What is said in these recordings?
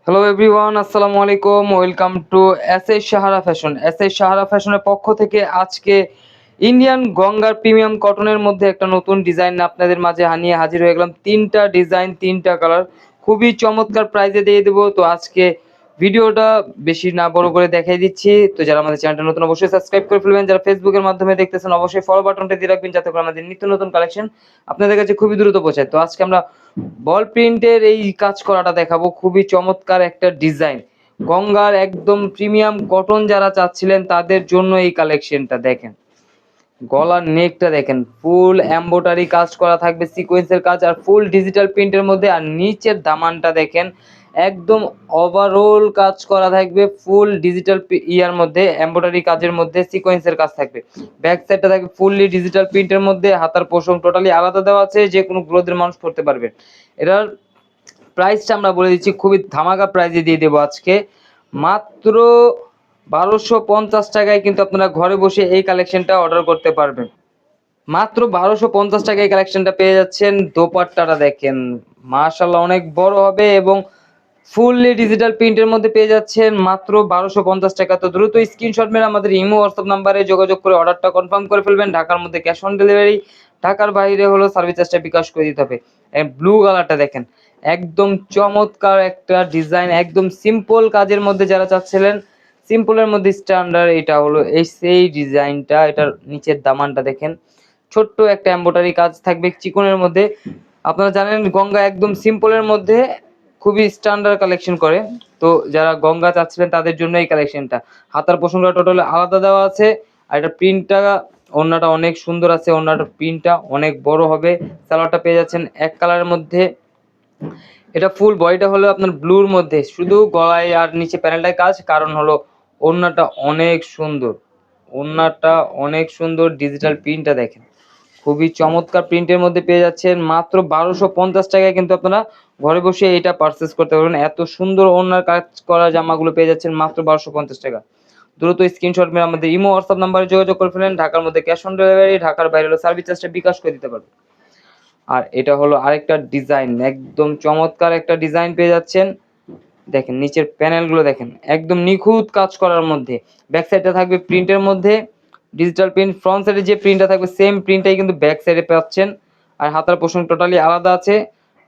Hello everyone, আসসালামু আলাইকুম। Welcome to SS Sahara fashion. SS Sahara ফ্যাশনের পক্ষ থেকে আজকে ইন্ডিয়ান গঙ্গার প্রিমিয়াম কটনের মধ্যে একটা নতুন ডিজাইন আপনাদের মাঝে নিয়ে হাজির হয়ে গেলাম। তিনটা ডিজাইন, তিনটা কালার, খুবই চমৎকার প্রাইজে দিয়ে দেবো। তো আজকে ভিডিওটা বেশি না বড় করে দেখাই দিচ্ছি। তো যারা আমাদের চ্যানেলটা নতুন অবশ্যই সাবস্ক্রাইব করে ফেলবেন, যারা ফেসবুকের মাধ্যমে দেখতেছেন অবশ্যই ফলো বাটনটা দিয়ে রাখবেন, যাতে করে আমাদের নিত্য নতুন কালেকশন আপনাদের কাছে খুবই দ্রুত পৌঁছায়। তো আজকে আমরা বল প্রিন্টের এই কাজ করাটা দেখাবো, খুবই চমৎকার একটা ডিজাইন। গঙ্গার একদম প্রিমিয়াম কটন যারা চাচ্ছিলেন তাদের জন্য এই কালেকশনটা দেখেন। গলার নেকটা দেখেন, ফুল এমব্রয়ডারি কাজ করা থাকবে, সিকোয়েন্সের কাজ আর ফুল ডিজিটাল প্রিন্টের মধ্যে। আর নিচের দামানটা দেখেন, একদম ওভারঅল কাজ করা থাকবে, ফুল ডিজিটাল ইয়ার মধ্যে, এমব্রয়ডারি কাজের মধ্যে সিকোয়েন্সের কাজ থাকবে। ব্যাক সাইডটা থাকবে ফুললি ডিজিটাল প্রিন্টের মধ্যে। হাতার পোষণ টোটালি আলাদা দেওয়া আছে, যে কোনো গ্রোথের মানুষ পড়তে পারবে। এটার প্রাইসটা আমরা বলে দিচ্ছি, খুবই ধামাকা প্রাইজে দিয়ে দেবো আজকে। মাত্র 1250 টাকায় কিন্তু আপনারা ঘরে বসে এই কালেকশনটা অর্ডার করতে পারবেন। মাত্র 1250 টাকায় এই কালেকশনটা পেয়ে যাচ্ছেন। দোপাট্টাটা দেখেন, মাশাআল্লাহ অনেক বড় হবে এবং ফুললি ডিজিটাল প্রিন্টের মধ্যে পেয়ে যাচ্ছেন মাত্র 1250 টাকা। তো দ্রুত স্ক্রিনশট মেরে আমাদের ইমো হোয়াটসঅ্যাপ নাম্বারে যোগাযোগ করে অর্ডারটা কনফার্ম করে ফেলবেন। ঢাকার মধ্যে ক্যাশ অন ডেলিভারি, ঢাকার বাইরে হলো সার্ভিস চার্জটা বিকাশ করে দিতে হবে। ব্লু কালারটা দেখেন, একদম চমৎকার একটা ডিজাইন, একদম সিম্পল কাজের মধ্যে যারা চাচ্ছিলেন, সিম্পলের মধ্যে স্ট্যান্ডার্ড, এটা হলো এই সেই ডিজাইনটা। এটার নিচের দামানটা দেখেন, ছোট্ট একটা এমব্রয়ডারি কাজ থাকবে চিকনের মধ্যে। আপনারা জানেন গঙ্গা একদম সিম্পলের মধ্যে খুবই স্ট্যান্ডার্ড কালেকশন করে। তো যারা গঙ্গা চাচ্ছিলেন তাদের জন্য এই কালেকশনটা। হাতার পোষণটা টোটালি আলাদা দেওয়া আছে। আর এটা প্রিন্টটা, ওড়নাটা অনেক সুন্দর আছে, ওড়নাটার প্রিন্টটা অনেক বড় হবে। সালোয়ারটা পেয়ে যাচ্ছেন এক কালারের মধ্যে। এটা ফুল বডিটা হলো আপনার ব্লুর মধ্যে, শুধু গলায় আর নিচে প্যানেলটায় কাজ, কারণ হলো ওড়নাটা অনেক সুন্দর। ওড়নাটা অনেক সুন্দর, ডিজিটাল প্রিন্টটা দেখেন, খুবই চমৎকার প্রিন্টের মধ্যে পেয়ে যাচ্ছেন। মাত্র 1250 টাকায় কিন্তু আপনারা ঘরে বসে এটা পারচেস করতে পারবেন। এত সুন্দর ওড়নার কাজ করা জামাগুলো পেয়ে যাচ্ছেন মাত্র 1250 টাকা। দ্রুত স্ক্রিনশট মেরে আমাদের ইমো হোয়াটসঅ্যাপ নাম্বারে যোগাযোগ করে ফেলেন। ঢাকার মধ্যে ক্যাশ অন ডেলিভারি, ঢাকার বাইরে হলো সার্ভিস চার্জটা বিকাশ করে দিতে পারবেন। আর এটা হলো আরেকটা ডিজাইন, একদম চমৎকার একটা ডিজাইন পেয়ে যাচ্ছেন। দেখেন নিচের প্যানেলগুলো দেখেন, একদম নিখুঁত কাজ করার মধ্যে। ব্যাক সাইডটা থাকবে প্রিন্টের মধ্যে ডিজিটাল প্রিন্ট, ফ্রন্ট সাইডে যে প্রিন্টটা থাকবে সেম প্রিন্টটাই কিন্তু ব্যাক সাইডে পাচ্ছেন। আর হাতার পোষণ টোটালি আলাদা আছে।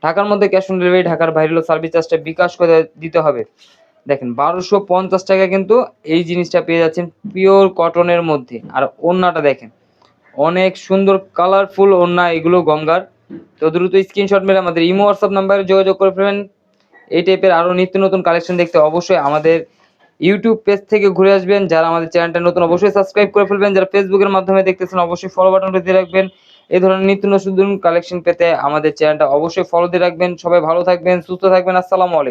ঢাকার মধ্যে ক্যাশ অন ডেলিভারি, ঢাকার বাইরে হলো সার্ভিস চার্জটা বিকাশ করে দিতে হবে। দেখেন 1250 টাকা কিন্তু এই জিনিসটা পেয়ে যাচ্ছেন পিওর কটনের মধ্যে। আর ওড়নাটা দেখেন, অনেক সুন্দর কালারফুল ওড়না এগুলো গঙ্গার। তো দ্রুত স্ক্রিনশট মেরে আমাদের ইমো হোয়াটসঅ্যাপ নাম্বারে যোগাযোগ করে ফেলবেন। এই টাইপের আরও নিত্য নতুন কালেকশন দেখতে অবশ্যই আমাদের ইউটিউব পেজ থেকে ঘুরে আসবেন। যারা আমাদের চ্যানেলটা নতুন অবশ্যই সাবস্ক্রাইব করে ফেলবেন, যারা ফেসবুকের মাধ্যমে দেখতেছেন অবশ্যই ফলো বাটনটা দিয়ে রাখবেন। এই ধরনের নিত্য নতুন কালেকশন পেতে আমাদের চ্যানেলটা অবশ্যই ফলো দিয়ে রাখবেন। সবাই ভালো থাকবেন, সুস্থ থাকবেন। আসসালামু আলাইকুম।